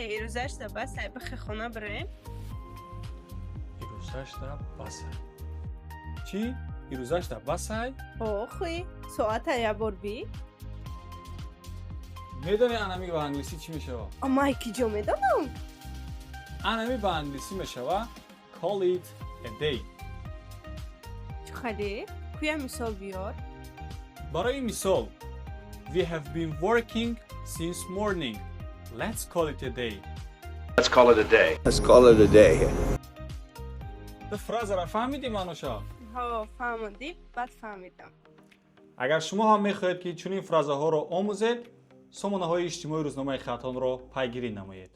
ایروزشتا بسای بخی خونه بریم؟ ایروزشتا بسای چی؟ ایروزشتا بسای؟ اوه خوی ساعت یه بار بی؟ میدونی انمی به انگلیسی چی میشه؟ اما ایکی جو میدونم انمی به انگلیسی میشه call it a day. چه خیلی؟ کویا مثال بیار؟ برای مثال We have been working since morning. Let's call it a day. Let's call it a day. Let's call it a day. تو فراز را فهمیدی مانوشا؟ ها فهمیدی؟ بعد فهمیدم اگر شما هم میخواهید که چنین فرازه ها را آموزید، سامانه های اجتماعی روزنامه خطان را پیگیری نمایید.